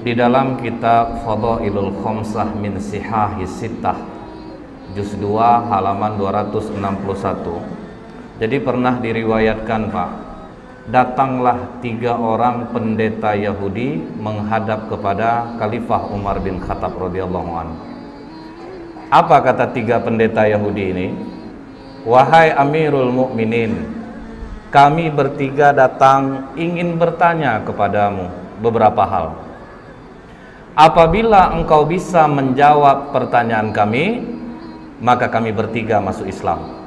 di dalam kitab Fadailul Khamsah min Sihahis Sittah juz 2 halaman 261. Jadi pernah diriwayatkan, Pak, datanglah 3 orang pendeta Yahudi menghadap kepada Khalifah Umar bin Khattab radhiyallahu anhu. Apa kata 3 pendeta Yahudi ini? Wahai Amirul Mukminin, kami bertiga datang ingin bertanya kepadamu beberapa hal. Apabila engkau bisa menjawab pertanyaan kami, maka kami bertiga masuk Islam.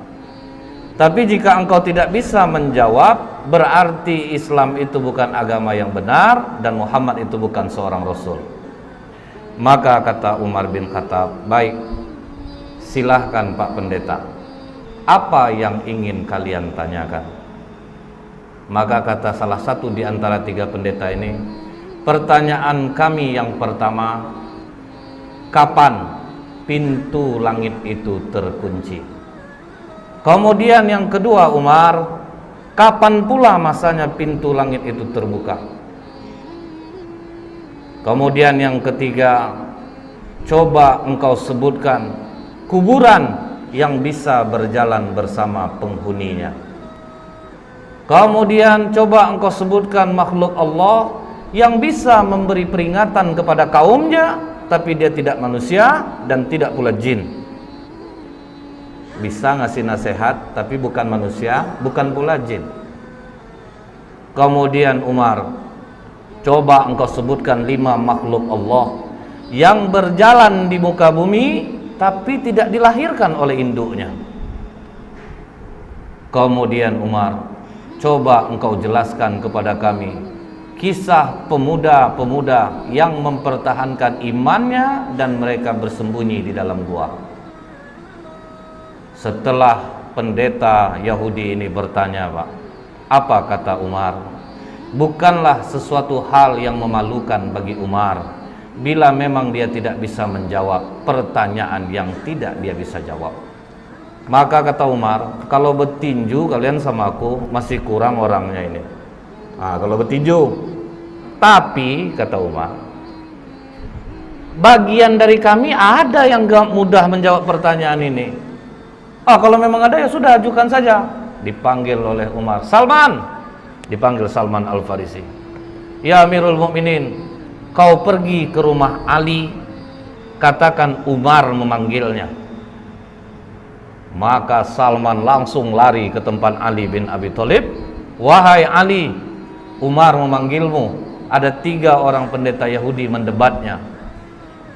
Tapi jika engkau tidak bisa menjawab, berarti Islam itu bukan agama yang benar dan Muhammad itu bukan seorang Rasul. Maka kata Umar bin Khattab, baik, silahkan Pak Pendeta, apa yang ingin kalian tanyakan? Maka kata salah satu di antara 3 pendeta ini, pertanyaan kami yang pertama, kapan pintu langit itu terkunci? Kemudian yang kedua, Umar, kapan pula masanya pintu langit itu terbuka? Kemudian yang ketiga, coba engkau sebutkan kuburan yang bisa berjalan bersama penghuninya. Kemudian coba engkau sebutkan makhluk Allah yang bisa memberi peringatan kepada kaumnya, tapi dia tidak manusia dan tidak pula jin. Bisa ngasih nasihat tapi bukan manusia, bukan pula jin. Kemudian Umar, coba engkau sebutkan 5 makhluk Allah yang berjalan di muka bumi tapi tidak dilahirkan oleh induknya. Kemudian Umar, coba engkau jelaskan kepada kami kisah pemuda-pemuda yang mempertahankan imannya dan mereka bersembunyi di dalam gua. Setelah pendeta Yahudi ini bertanya, Pak, apa kata Umar? Bukanlah sesuatu hal yang memalukan bagi Umar bila memang dia tidak bisa menjawab pertanyaan yang tidak dia bisa jawab. Maka kata Umar, kalau bertinju kalian sama aku masih kurang orangnya ini. Kalau bertinju. Tapi kata Umar, bagian dari kami ada yang gak mudah menjawab pertanyaan ini. Kalau memang ada ya sudah, ajukan saja. Dipanggil oleh Umar, Salman. Dipanggil Salman Al-Farisi. Ya Amirul Mukminin, kau pergi ke rumah Ali, katakan Umar memanggilnya. Maka Salman langsung lari ke tempat Ali bin Abi Thalib. Wahai Ali, Umar memanggilmu. Ada 3 orang pendeta Yahudi mendebatnya.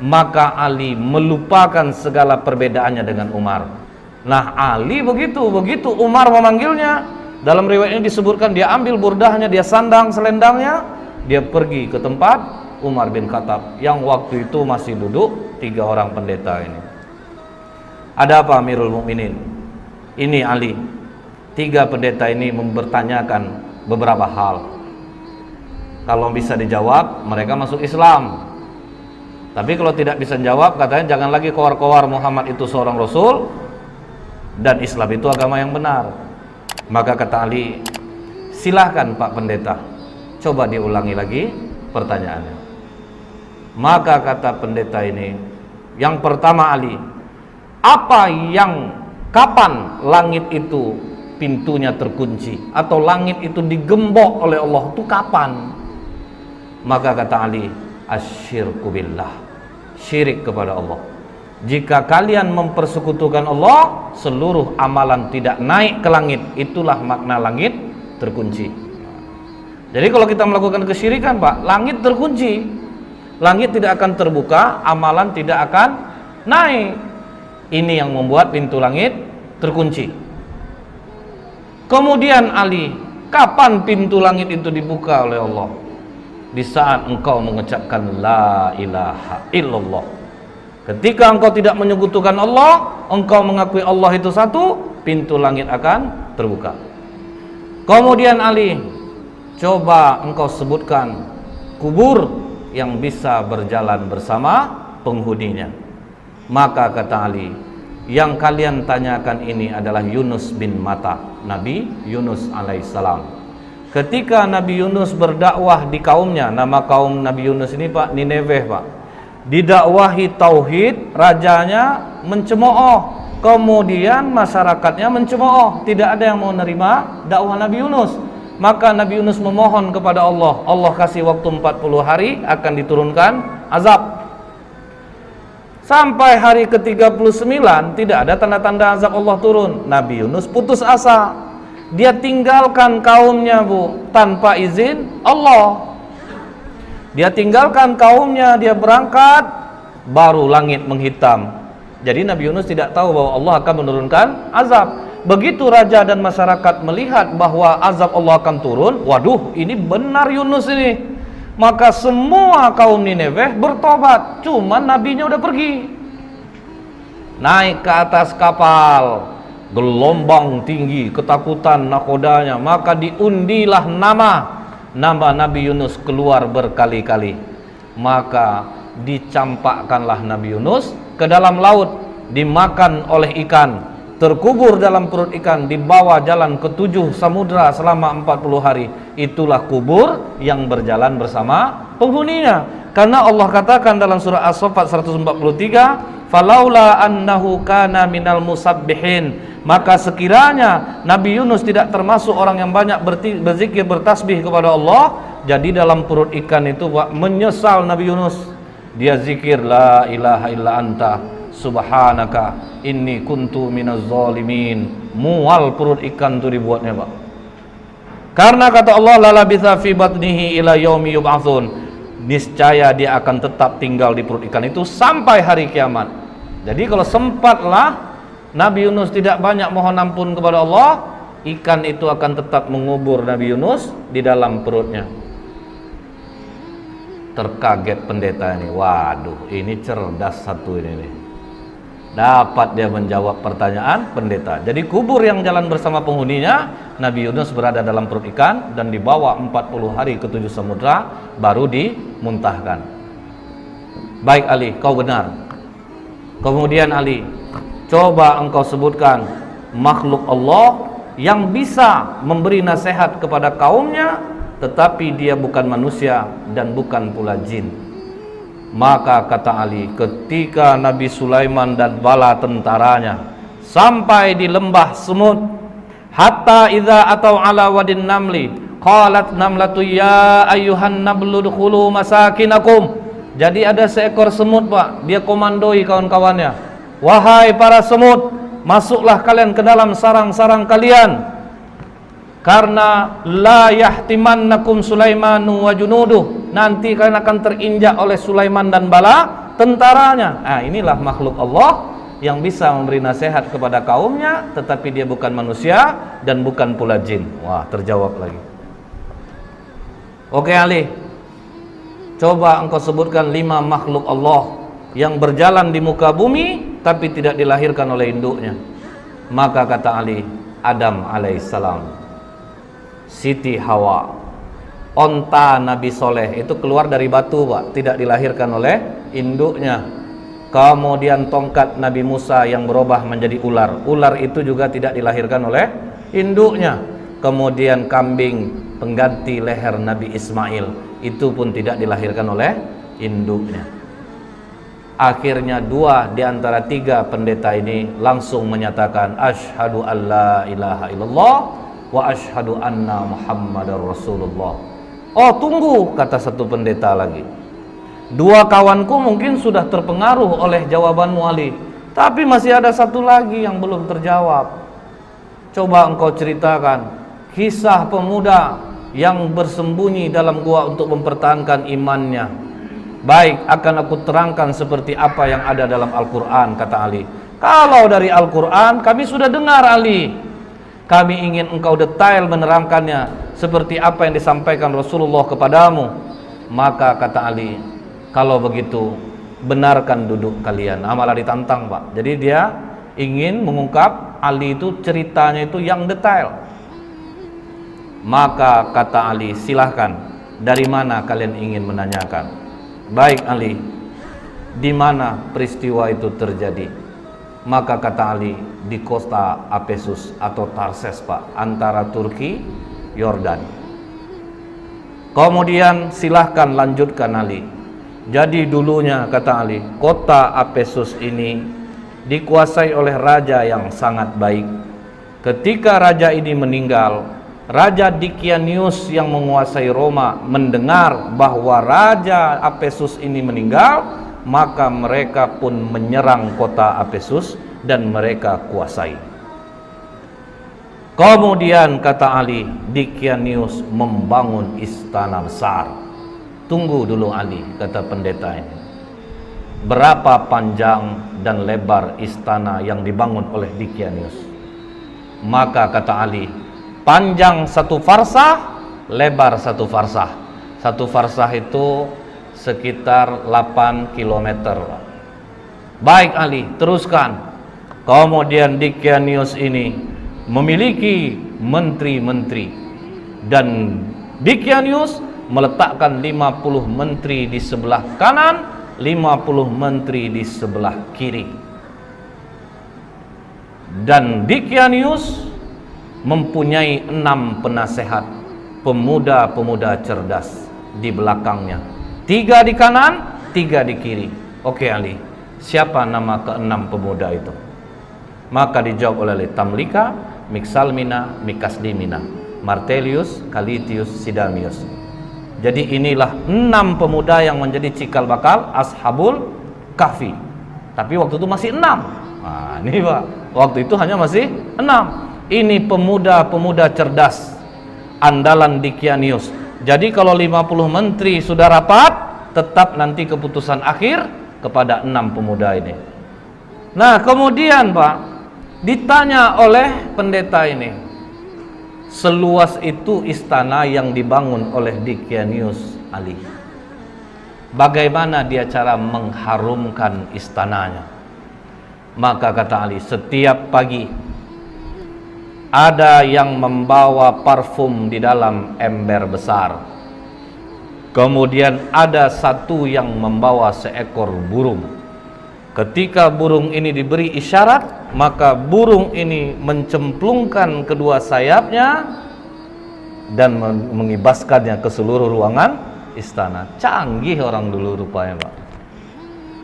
Maka Ali melupakan segala perbedaannya dengan Umar. Nah, Ali begitu Umar memanggilnya, dalam riwayat ini disebutkan dia ambil burdahnya, dia sandang selendangnya, dia pergi ke tempat Umar bin Khattab yang waktu itu masih duduk 3 orang pendeta ini. Ada apa Amirul Mukminin? Ini Ali, 3 pendeta ini mempertanyakan beberapa hal. Kalau bisa dijawab, mereka masuk Islam. Tapi kalau tidak bisa jawab, katanya jangan lagi kowar-kowar Muhammad itu seorang Rasul dan Islam itu agama yang benar. Maka kata Ali, silahkan Pak Pendeta, coba diulangi lagi pertanyaannya. Maka kata pendeta ini, yang pertama Ali, kapan langit itu pintunya terkunci atau langit itu digembok oleh Allah, itu kapan? Maka kata Ali, asyirku billah, syirik kepada Allah. Jika kalian mempersekutukan Allah, seluruh amalan tidak naik ke langit. Itulah makna langit terkunci. Jadi kalau kita melakukan kesyirikan, Pak, langit terkunci. Langit tidak akan terbuka, amalan tidak akan naik. Ini yang membuat pintu langit terkunci. Kemudian Ali, kapan pintu langit itu dibuka oleh Allah? Di saat engkau mengucapkan la ilaha illallah. Ketika engkau tidak menyekutukan Allah, engkau mengakui Allah itu satu, pintu langit akan terbuka. Kemudian Ali, coba engkau sebutkan kubur yang bisa berjalan bersama penghuninya. Maka kata Ali, yang kalian tanyakan ini adalah Yunus bin Matta, Nabi Yunus alaihissalam. Ketika Nabi Yunus berdakwah di kaumnya, nama kaum Nabi Yunus ini Pak, Nineveh Pak, didakwahi tauhid, rajanya mencemooh, kemudian masyarakatnya mencemooh, tidak ada yang mau nerima dakwah Nabi Yunus. Maka Nabi Yunus memohon kepada Allah, Allah kasih waktu 40 hari akan diturunkan azab. Sampai hari ke-39 tidak ada tanda-tanda azab Allah turun. Nabi Yunus putus asa. Dia tinggalkan kaumnya Bu, tanpa izin Allah. Dia tinggalkan kaumnya, dia berangkat, baru langit menghitam. Jadi Nabi Yunus tidak tahu bahwa Allah akan menurunkan azab. Begitu raja dan masyarakat melihat bahwa azab Allah akan turun, waduh, ini benar Yunus ini. Maka semua kaum Nineveh bertobat, cuman nabinya udah pergi. Naik ke atas kapal, gelombang tinggi, ketakutan nakodanya, maka diundilah nama Nabi Yunus keluar berkali-kali. Maka dicampakkanlah Nabi Yunus ke dalam laut, dimakan oleh ikan, terkubur dalam perut ikan, dibawa jalan ke 7 samudra selama 40 hari. Itulah kubur yang berjalan bersama penghuninya. Karena Allah katakan dalam surah As-Saffat 143, falaula annahu kana minal musabbihin, maka sekiranya Nabi Yunus tidak termasuk orang yang banyak berzikir, bertasbih kepada Allah, jadi dalam perut ikan itu menyesal Nabi Yunus. Dia zikir la ilaha illa anta subhanaka inni kuntu minaz zalimin. Mual perut ikan itu dibuatnya Pak. Karena kata Allah la labitha fi batnihi ila yaumi yub'atsun, niscaya dia akan tetap tinggal di perut ikan itu sampai hari kiamat. Jadi kalau sempatlah Nabi Yunus tidak banyak mohon ampun kepada Allah, ikan itu akan tetap mengubur Nabi Yunus di dalam perutnya. Terkaget pendeta ini, waduh ini cerdas satu ini nih. Dapat dia menjawab pertanyaan pendeta. Jadi kubur yang jalan bersama penghuninya, Nabi Yunus berada dalam perut ikan dan dibawa 40 hari ke 7 samudra baru dimuntahkan. Baik Ali, kau benar. Kemudian Ali, coba engkau sebutkan makhluk Allah yang bisa memberi nasihat kepada kaumnya tetapi dia bukan manusia dan bukan pula jin. Maka kata Ali, ketika Nabi Sulaiman dan bala tentaranya sampai di lembah semut, hatta idza atau ala wadin namli qalat namlatu ya ayyuhan nablu dkhulu masakinakum. Jadi ada seekor semut Pak, dia komandoi kawan-kawannya, wahai para semut, masuklah kalian ke dalam sarang-sarang kalian, karena la yahtimannakum Sulaimanu wa junuduh, nanti kalian akan terinjak oleh Sulaiman dan bala tentaranya. Nah, inilah makhluk Allah yang bisa memberi nasihat kepada kaumnya tetapi dia bukan manusia dan bukan pula jin. Wah, terjawab lagi. Oke Ali, coba engkau sebutkan 5 makhluk Allah yang berjalan di muka bumi tapi tidak dilahirkan oleh induknya. Maka kata Ali, Adam alaihissalam, Siti Hawa, onta Nabi Soleh itu keluar dari batu Pak, tidak dilahirkan oleh induknya. Kemudian tongkat Nabi Musa yang berubah menjadi ular, ular itu juga tidak dilahirkan oleh induknya. Kemudian kambing pengganti leher Nabi Ismail, itu pun tidak dilahirkan oleh induknya. Akhirnya 2 di antara 3 pendeta ini langsung menyatakan asyhadu alla ilaha illallah wa asyhadu anna Muhammadar Rasulullah. Oh tunggu, kata satu pendeta lagi, 2 kawanku mungkin sudah terpengaruh oleh jawabanmu Ali, tapi masih ada satu lagi yang belum terjawab. Coba engkau ceritakan kisah pemuda yang bersembunyi dalam gua untuk mempertahankan imannya. Baik, akan aku terangkan seperti apa yang ada dalam Al-Quran, kata Ali. Kalau dari Al-Quran kami sudah dengar Ali, kami ingin engkau detail menerangkannya seperti apa yang disampaikan Rasulullah kepadamu. Maka kata Ali, kalau begitu benarkan duduk kalian. Malah ditantang Pak. Jadi dia ingin mengungkap Ali itu ceritanya itu yang detail. Maka kata Ali, silahkan, dari mana kalian ingin menanyakan? Baik Ali, di mana peristiwa itu terjadi? Maka kata Ali, di kota Apesus atau Tarses Pak, antara Turki, Yordan. Kemudian silahkan lanjutkan Ali. Jadi dulunya, kata Ali, kota Efesus ini dikuasai oleh raja yang sangat baik. Ketika raja ini meninggal, Raja Dikianius yang menguasai Roma mendengar bahwa Raja Efesus ini meninggal, maka mereka pun menyerang kota Efesus dan mereka kuasai. Kemudian kata Ali, Dikianius membangun istana besar. Tunggu dulu Ali, kata pendeta ini. Berapa panjang dan lebar istana yang dibangun oleh Dikianius? Maka kata Ali, panjang 1 farsah, lebar 1 farsah. 1 farsah itu sekitar 8 km. Baik Ali, teruskan. Kemudian Dikianius ini memiliki menteri-menteri, dan Dikianius meletakkan 50 menteri di sebelah kanan, 50 menteri di sebelah kiri. Dan Dikianius mempunyai 6 penasehat, pemuda-pemuda cerdas di belakangnya. 3 di kanan, 3 di kiri. Oke Ali, siapa nama ke-6 pemuda itu? Maka dijawab oleh Tamlika, Miksalmina, Mikasdimina, Martelius, Kalitius, Sidamius. Jadi inilah 6 pemuda yang menjadi cikal bakal Ashabul Kahfi. Tapi waktu itu masih 6. Nah, ini Pak, waktu itu hanya masih 6. Ini pemuda-pemuda cerdas andalan Dikianius. Jadi kalau 50 menteri sudah rapat, tetap nanti keputusan akhir kepada 6 pemuda ini. Nah, kemudian Pak, ditanya oleh pendeta ini, seluas itu istana yang dibangun oleh Dikianius Ali, bagaimana dia cara mengharumkan istananya? Maka kata Ali, setiap pagi ada yang membawa parfum di dalam ember besar. Kemudian ada satu yang membawa seekor burung. Ketika burung ini diberi isyarat, maka burung ini mencemplungkan kedua sayapnya dan mengibaskannya ke seluruh ruangan istana. Canggih orang dulu rupanya Pak.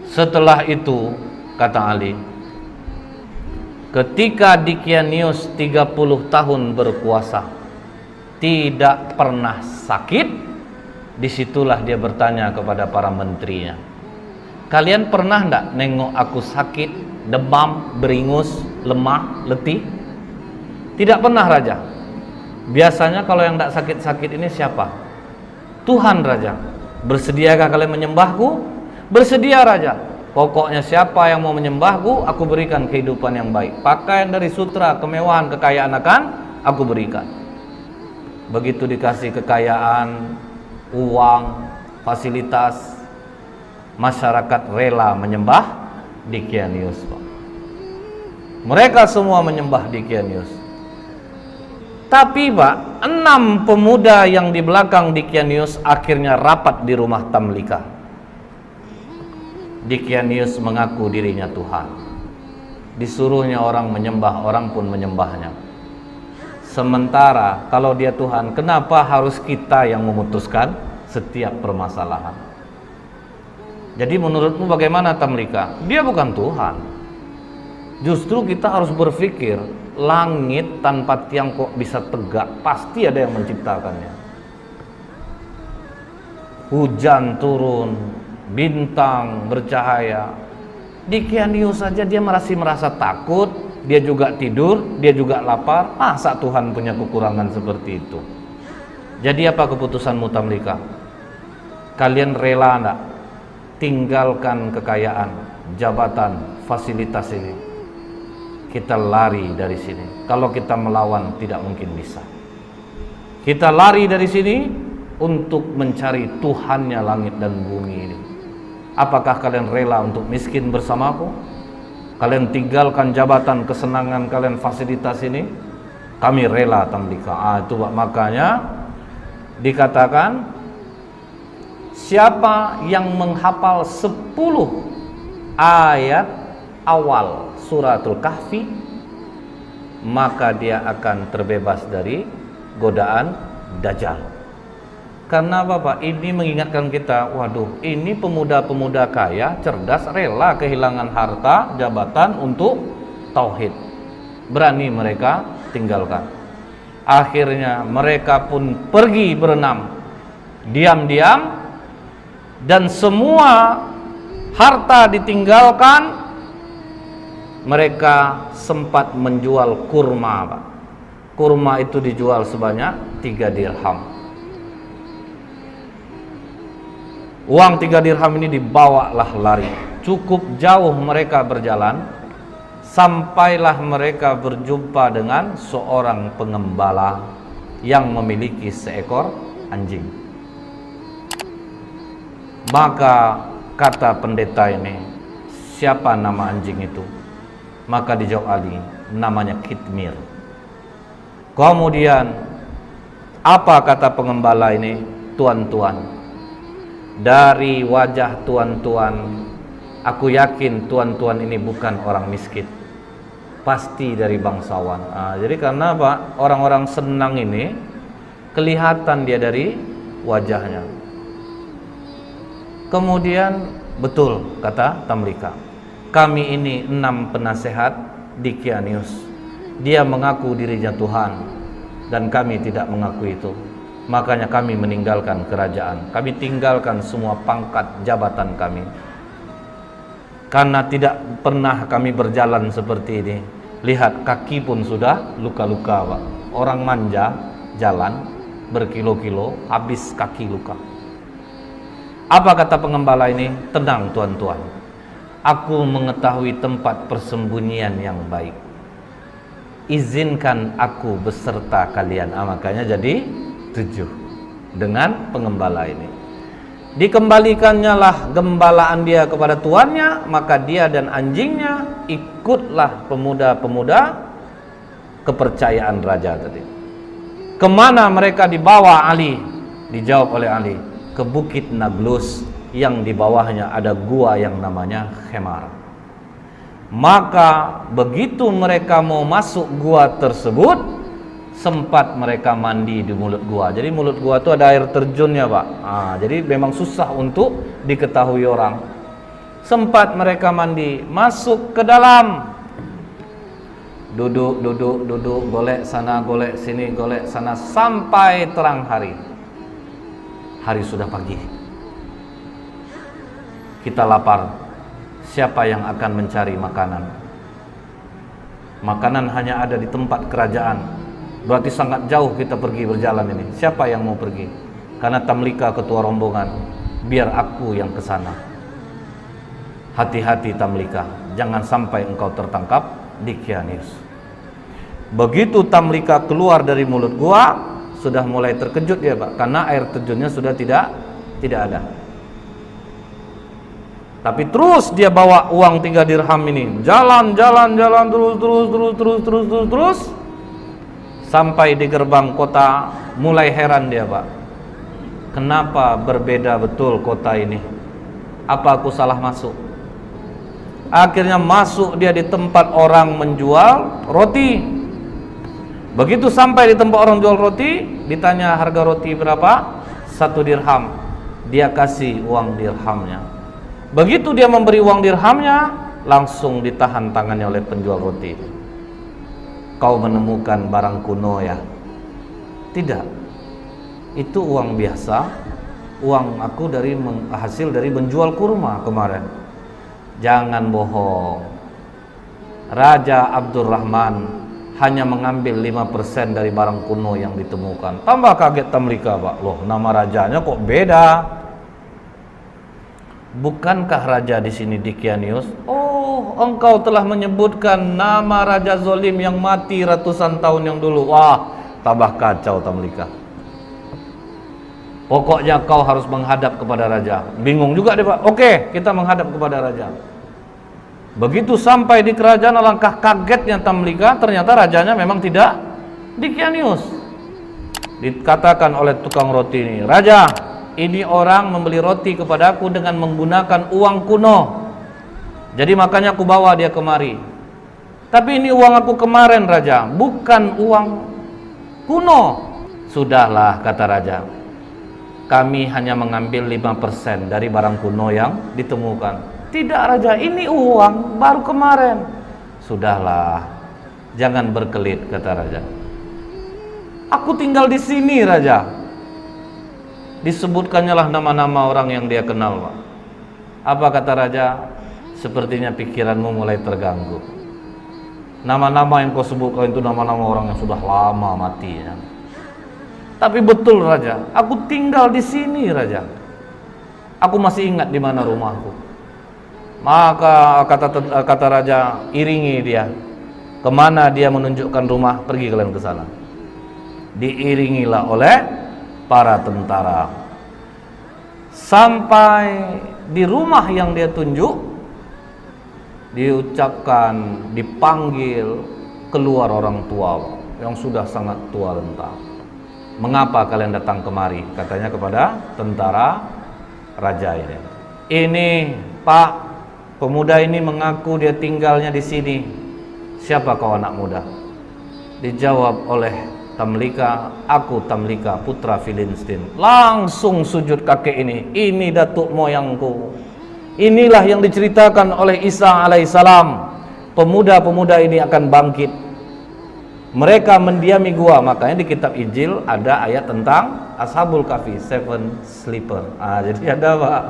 Setelah itu, kata Ali, ketika Dikianius 30 tahun berkuasa, tidak pernah sakit, disitulah dia bertanya kepada para menterinya, kalian pernah enggak nengok aku sakit, demam, beringus, lemah, letih? Tidak pernah Raja. Biasanya kalau yang enggak sakit-sakit ini siapa? Tuhan Raja. Bersediakah kalian menyembahku? Bersedia Raja. Pokoknya siapa yang mau menyembahku, aku berikan kehidupan yang baik. Pakaian dari sutra, kemewahan, kekayaan akan aku berikan. Begitu dikasih kekayaan, uang, fasilitas, masyarakat rela menyembah Dikianius Pak. Mereka semua menyembah Dikianius. Tapi Pak, 6 pemuda yang di belakang Dikianius akhirnya rapat di rumah Tamlika. Dikianius mengaku dirinya Tuhan. Disuruhnya orang menyembah, orang pun menyembahnya. Sementara kalau dia Tuhan, kenapa harus kita yang memutuskan setiap permasalahan? Jadi menurutmu bagaimana Tamlika? Dia bukan Tuhan. Justru kita harus berpikir, langit tanpa tiang kok bisa tegak? Pasti ada yang menciptakannya. Hujan turun, bintang bercahaya. Dikianius saja dia masih merasa takut, dia juga tidur, dia juga lapar. Masa Tuhan punya kekurangan seperti itu? Jadi apa keputusanmu Tamlika? Kalian rela enggak tinggalkan kekayaan, jabatan, fasilitas ini? Kita lari dari sini. Kalau kita melawan tidak mungkin bisa. Kita lari dari sini untuk mencari Tuhannya langit dan bumi ini. Apakah kalian rela untuk miskin bersamaku? Kalian tinggalkan jabatan, kesenangan kalian, fasilitas ini? Kami rela Tamlika. Itu makanya dikatakan, siapa yang menghafal 10 ayat awal suratul Kahfi, maka dia akan terbebas dari godaan Dajjal. Karena apa Pak? Ini mengingatkan kita, waduh, ini pemuda-pemuda kaya, cerdas, rela kehilangan harta, jabatan untuk tauhid. Berani mereka tinggalkan. Akhirnya mereka pun pergi berenam, diam-diam, dan semua harta ditinggalkan. Mereka sempat menjual kurma Pak. Kurma itu dijual sebanyak 3 dirham. Uang 3 dirham ini dibawalah lari. Cukup jauh mereka berjalan, sampailah mereka berjumpa dengan seorang pengembala yang memiliki seekor anjing. Maka kata pendeta ini, siapa nama anjing itu? Maka dijawab Ali, namanya Kitmir. Kemudian apa kata pengembala ini? Tuan-tuan, dari wajah tuan-tuan, aku yakin tuan-tuan ini bukan orang miskin, pasti dari bangsawan. Jadi karena apa? Orang-orang senang ini kelihatan dia dari wajahnya. Kemudian betul kata Tamlika, kami ini 6 penasehat Dicanius. Dia mengaku dirinya Tuhan dan kami tidak mengaku itu. Makanya kami meninggalkan kerajaan. Kami tinggalkan semua pangkat jabatan kami. Karena tidak pernah kami berjalan seperti ini. Lihat, kaki pun sudah luka-luka Pak. Orang manja jalan berkilo-kilo, habis kaki luka. Apa kata pengembala ini? Tenang tuan-tuan, aku mengetahui tempat persembunyian yang baik. Izinkan aku beserta kalian. Makanya jadi 7 dengan pengembala ini. Dikembalikannya lah gembalaan dia kepada tuannya, maka dia dan anjingnya ikutlah pemuda-pemuda kepercayaan raja tadi. Kemana mereka dibawa Ali? Dijawab oleh Ali, ke Bukit Nablus yang di bawahnya ada gua yang namanya Khemar. Maka begitu mereka mau masuk gua tersebut, sempat mereka mandi di mulut gua. Jadi mulut gua itu ada air terjunnya Pak. Jadi memang susah untuk diketahui orang. Sempat mereka mandi, masuk ke dalam, duduk, golek sana, golek sini, golek sana, sampai terang hari. Hari sudah pagi. Kita lapar. Siapa yang akan mencari makanan? Makanan hanya ada di tempat kerajaan. Berarti sangat jauh kita pergi berjalan ini. Siapa yang mau pergi? Karena Tamlika ketua rombongan. Biar aku yang ke sana. Hati-hati Tamlika, jangan sampai engkau tertangkap Dicanius. Begitu Tamlika keluar dari mulut gua, sudah mulai terkejut ya Pak, karena air terjunnya sudah tidak ada. Tapi terus dia bawa uang 3 dirham ini, jalan terus sampai di gerbang kota. Mulai heran dia Pak, kenapa berbeda betul kota ini? Apa aku salah masuk? Akhirnya masuk dia di tempat orang menjual roti. Begitu sampai di tempat orang jual roti, ditanya harga roti berapa? 1 dirham. Dia kasih uang dirhamnya. Begitu dia memberi uang dirhamnya, langsung ditahan tangannya oleh penjual roti. Kau menemukan barang kuno ya? Tidak, itu uang biasa. Uang aku hasil dari menjual kurma kemarin. Jangan bohong. Raja Abdurrahman hanya mengambil 5% dari barang kuno yang ditemukan. Tambah kaget Tamlika Pak, loh nama rajanya kok beda? Bukankah raja di sini Dicanius? Oh, engkau telah menyebutkan nama raja zolim yang mati ratusan tahun yang dulu. Wah, tambah kacau Tamlika. Pokoknya kau harus menghadap kepada raja. Bingung juga dia Pak. Oke, kita menghadap kepada raja. Begitu sampai di kerajaan, alangkah kagetnya Tamlika, ternyata rajanya memang tidak Dicanius. Dikatakan oleh tukang roti ini, raja, ini orang membeli roti kepadaku dengan menggunakan uang kuno. Jadi makanya aku bawa dia kemari. Tapi ini uang aku kemarin raja, bukan uang kuno. Sudahlah kata raja, kami hanya mengambil 5% dari barang kuno yang ditemukan. Tidak raja, ini uang baru kemarin. Sudahlah, jangan berkelit, kata raja. Aku tinggal di sini raja. Disebutkannya lah nama-nama orang yang dia kenal, Pak. Apa kata raja? Sepertinya pikiranmu mulai terganggu. Nama-nama yang kau sebutkan itu nama-nama orang yang sudah lama mati ya. Tapi betul raja, aku tinggal di sini raja. Aku masih ingat di mana rumahku. Maka kata raja, iringi dia. Kemana dia menunjukkan rumah, pergi kalian ke sana. Diiringilah oleh para tentara. Sampai di rumah yang dia tunjuk, diucapkan, dipanggil keluar orang tua yang sudah sangat tua renta. Mengapa kalian datang kemari? Katanya kepada tentara raja ini. Ini Pak, pemuda ini mengaku dia tinggalnya di sini. Siapa kau anak muda? Dijawab oleh Tamlika, aku Tamlika putra Filistin. Langsung sujud kakek ini datuk moyangku. Inilah yang diceritakan oleh Isa alaihissalam. Pemuda-pemuda ini akan bangkit. Mereka mendiami gua. Makanya di kitab Injil ada ayat tentang Ashabul Kahfi, seven sleeper. Jadi ada Pak.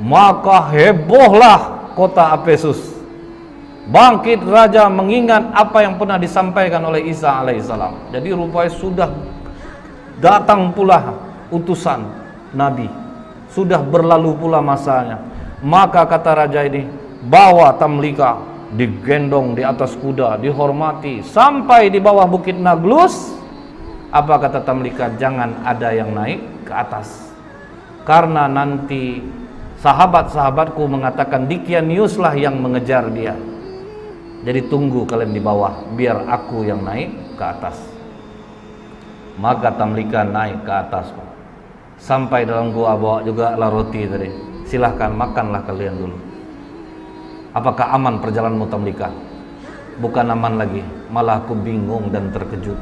Maka hebohlah kota Efesus. Bangkit raja mengingat apa yang pernah disampaikan oleh Isa alaihissalam. Jadi rupanya sudah datang pula utusan Nabi. Sudah berlalu pula masanya. Maka kata raja ini, bawa Tamlika, digendong di atas kuda, dihormati sampai di bawah bukit Naglus. Apa kata Tamlika? Jangan ada yang naik ke atas, karena nanti sahabat-sahabatku mengatakan Dikianiuslah yang mengejar dia. Jadi tunggu kalian di bawah, biar aku yang naik ke atas. Maka Tamlika naik ke atas, sampai dalam gua, bawa juga lah roti tadi. Silahkan makanlah kalian dulu. Apakah aman perjalananmu Tamlika? Bukan aman lagi, malah aku bingung dan terkejut.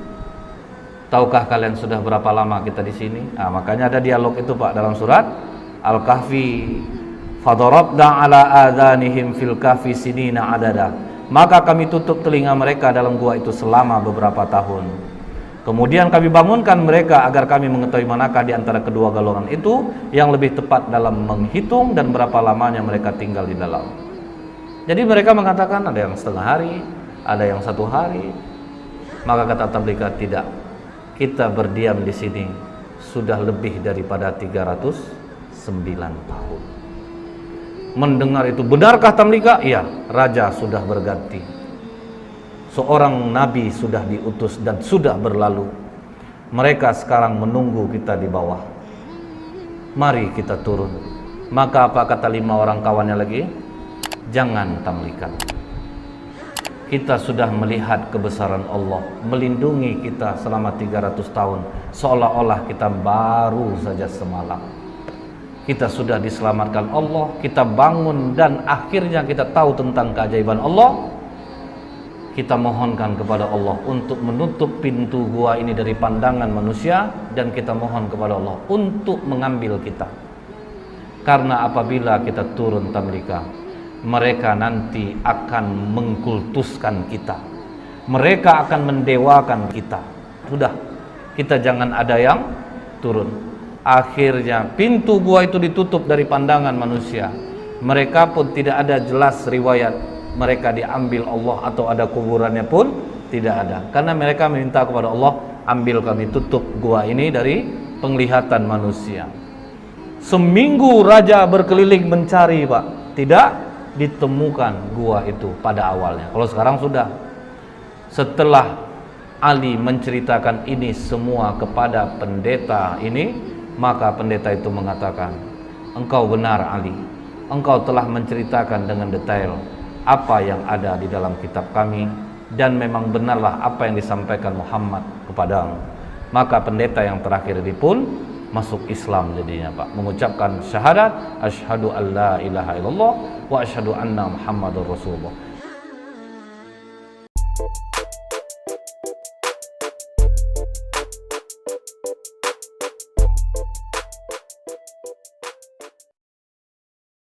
Tahukah kalian sudah berapa lama kita di sini? Makanya ada dialog itu Pak dalam surat Al-Kahfi. Fadarabna ala adhanihim fil kahfi sinina adada. Maka kami tutup telinga mereka dalam gua itu selama beberapa tahun. Kemudian kami bangunkan mereka agar kami mengetahui manakah di antara kedua golongan itu yang lebih tepat dalam menghitung dan berapa lamanya mereka tinggal di dalam. Jadi mereka mengatakan ada yang setengah hari, ada yang 1 hari. Maka kata Tamlika, tidak. Kita berdiam di sini sudah lebih daripada 309 tahun. Mendengar itu, benarkah Tamlika? Iya, raja sudah berganti. Seorang nabi sudah diutus dan sudah berlalu. Mereka sekarang menunggu kita di bawah. Mari kita turun. Maka apa kata 5 orang kawannya lagi? Jangan Tamlika. Kita sudah melihat kebesaran Allah melindungi kita selama 300 tahun. Seolah-olah kita baru saja semalam. Kita sudah diselamatkan Allah. Kita bangun dan akhirnya kita tahu tentang keajaiban Allah. Kita mohonkan kepada Allah untuk menutup pintu gua ini dari pandangan manusia, dan kita mohon kepada Allah untuk mengambil kita. Karena apabila kita turun Tamlika, mereka nanti akan mengkultuskan kita. Mereka akan mendewakan kita. Sudah, kita jangan ada yang turun. Akhirnya pintu gua itu ditutup dari pandangan manusia. Mereka pun tidak ada jelas riwayat mereka diambil Allah atau ada kuburannya pun tidak ada. Karena mereka meminta kepada Allah, ambil kami, tutup gua ini dari penglihatan manusia. Seminggu raja berkeliling mencari Pak, tidak ditemukan gua itu pada awalnya. Kalau sekarang sudah. Setelah Ali menceritakan ini semua kepada pendeta ini, maka pendeta itu mengatakan, engkau benar Ali, engkau telah menceritakan dengan detail apa yang ada di dalam kitab kami, dan memang benarlah apa yang disampaikan Muhammad kepadamu. Maka pendeta yang terakhir ini pun masuk Islam jadinya Pak, mengucapkan syahadat asyhadu alla ilaha illallah wa asyhadu anna Muhammadur Rasulullah.